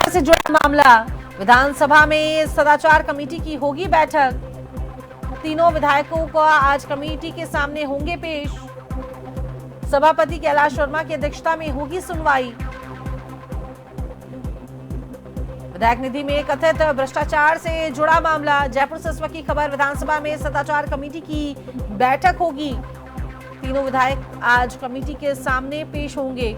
विधायक से जुड़ा मामला, विधानसभा में सदाचार कमेटी की होगी बैठक। तीनों विधायकों को आज कमेटी के सामने होंगे पेश। सभापति कैलाश शर्मा की अध्यक्षता में होगी सुनवाई। विधायक निधि में कथित भ्रष्टाचार से जुड़ा मामला, जयपुर से इस वक्त की खबर। विधानसभा में सदाचार कमेटी की बैठक होगी। तीनों विधायक आज कमेटी के सामने पेश होंगे।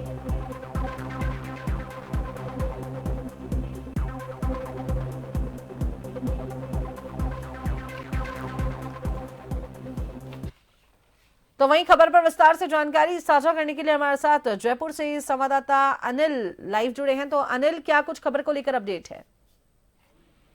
तो वहीं खबर पर विस्तार से जानकारी साझा करने के लिए हमारे साथ जयपुर से संवाददाता अनिल लाइव जुड़े हैं। तो अनिल, क्या कुछ खबर को लेकर अपडेट है?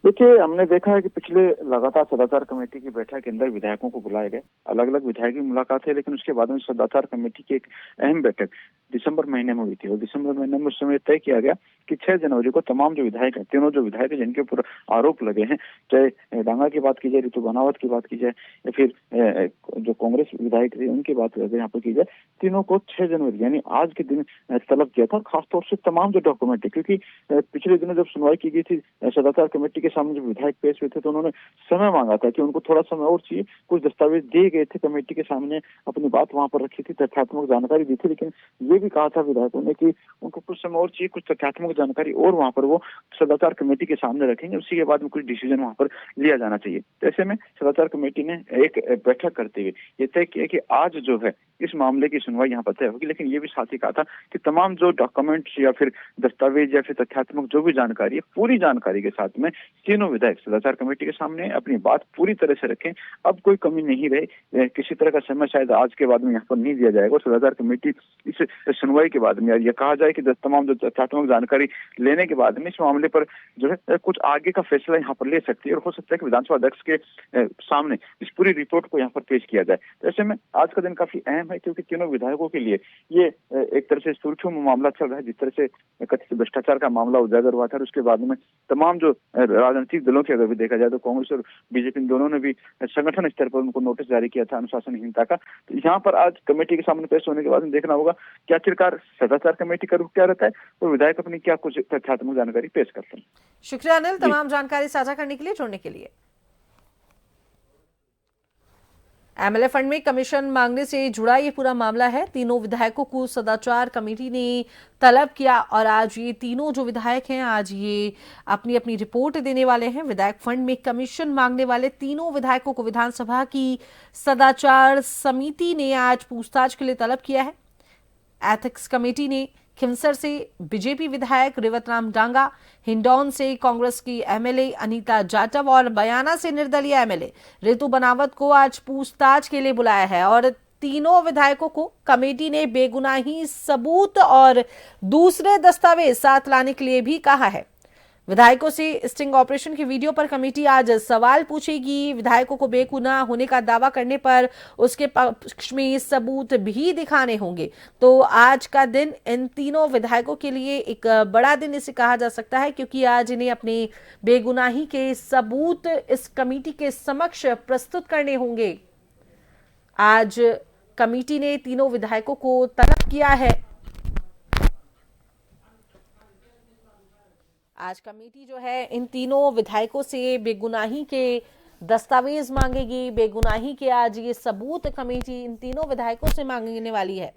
देखिए, हमने देखा है कि पिछले लगातार सदाचार कमेटी की बैठक के अंदर विधायकों को बुलाए गए, अलग अलग विधायक की मुलाकात है, लेकिन उसके बाद में सदाचार कमेटी की एक अहम बैठक दिसंबर महीने में हुई थी। और दिसंबर महीने में उस समय तय किया गया कि 6 जनवरी को तमाम जो विधायक हैं, तीनों जो विधायक हैं जिनके ऊपर आरोप लगे हैं, चाहे डांगा की बात की जाए, ऋतु बनावत की बात की जाए, या फिर जो कांग्रेस विधायक थे उनकी बात यहाँ पर की जाए, तीनों को 6 जनवरी यानी आज के दिन तलब किया था। खासतौर से तमाम जो डॉक्यूमेंट है, क्योंकि पिछले दिनों जब सुनवाई की गई थी सदाचार कमेटी के सामने जो विधायक पेश हुए थे, तो उन्होंने समय मांगा था कि उनको थोड़ा समय और चाहिए। कुछ दस्तावेज दिए गए थे, कमेटी के सामने अपनी बात वहां पर रखी थी, तथ्यात्मक जानकारी दी थी, लेकिन ये भी कहा था विधायकों ने कि उनको कुछ समय और चाहिए, कुछ तथ्यात्मक जानकारी और वहां पर वो सदाचार कमेटी के सामने रखेंगे, उसी के बाद में कुछ डिसीजन वहां पर लिया जाना चाहिए। तो ऐसे में सदाचार कमेटी ने एक बैठक करते हुए ये तय किया कि आज जो है इस मामले की सुनवाई यहाँ पर तय होगी। लेकिन ये भी साथ ही कहा था कि तमाम जो डॉक्यूमेंट्स या फिर दस्तावेज या फिर तथ्यात्मक जो भी जानकारी है, पूरी जानकारी के साथ में तीनों विधायक सदाचार कमेटी के सामने अपनी बात पूरी तरह से रखें। अब कोई कमी नहीं रहे, किसी तरह का समय शायद आज के बाद में यहाँ पर नहीं दिया जाएगा। सदाचार कमेटी इस सुनवाई के बाद में यह कहा जाए कि तमाम जो तथ्यात्मक जानकारी लेने के बाद में इस मामले पर जो है कुछ आगे का फैसला यहाँ पर ले सकती है, और हो सकता है कि विधानसभा अध्यक्ष के सामने इस पूरी रिपोर्ट को यहाँ पर पेश किया जाए। तो ऐसे में आज का दिन काफी अहम है, क्योंकि तीनों विधायकों के लिए ये एक तरह से सुर्खियों में मामला चल रहा है। जिस तरह से कथित भ्रष्टाचार का मामला उजागर हुआ था, उसके बाद में तमाम जो राजनीतिक दलों की अगर भी देखा जाए तो कांग्रेस और बीजेपी दोनों ने भी संगठन स्तर पर उनको नोटिस जारी किया था अनुशासनहीनता का। तो यहाँ पर आज कमेटी के सामने पेश होने के बाद देखना होगा कि आखिरकार सदाचार कमेटी का रुख क्या रहता है और विधायक अपनी क्या कुछ तथ्यात्मक जानकारी पेश करते हैं। शुक्रिया अनिल, तमाम जानकारी साझा करने के लिए, जुड़ने के लिए। एमएलए फंड में कमीशन मांगने से जुड़ा ये पूरा मामला है। तीनों विधायकों को सदाचार कमेटी ने तलब किया और आज ये तीनों जो विधायक हैं आज ये अपनी अपनी रिपोर्ट देने वाले हैं। विधायक फंड में कमीशन मांगने वाले तीनों विधायकों को विधानसभा की सदाचार समिति ने आज पूछताछ के लिए तलब किया है। एथिक्स कमेटी ने खिमसर से बीजेपी विधायक रेवतराम डांगा, हिंडौन से कांग्रेस की एमएलए अनीता जाटव और बयाना से निर्दलीय एमएलए ऋतु बनावत को आज पूछताछ के लिए बुलाया है। और तीनों विधायकों को कमेटी ने बेगुनाही सबूत और दूसरे दस्तावेज साथ लाने के लिए भी कहा है। विधायकों से स्टिंग ऑपरेशन की वीडियो पर कमेटी आज सवाल पूछेगी। विधायकों को बेगुनाह होने का दावा करने पर उसके पक्ष में सबूत भी दिखाने होंगे। तो आज का दिन इन तीनों विधायकों के लिए एक बड़ा दिन इसे कहा जा सकता है, क्योंकि आज इन्हें अपने बेगुनाही के सबूत इस कमेटी के समक्ष प्रस्तुत करने होंगे। आज कमेटी ने तीनों विधायकों को तलब किया है। आज कमेटी जो है इन तीनों विधायकों से बेगुनाही के दस्तावेज मांगेगी। बेगुनाही के आज ये सबूत कमेटी इन तीनों विधायकों से मांगने वाली है।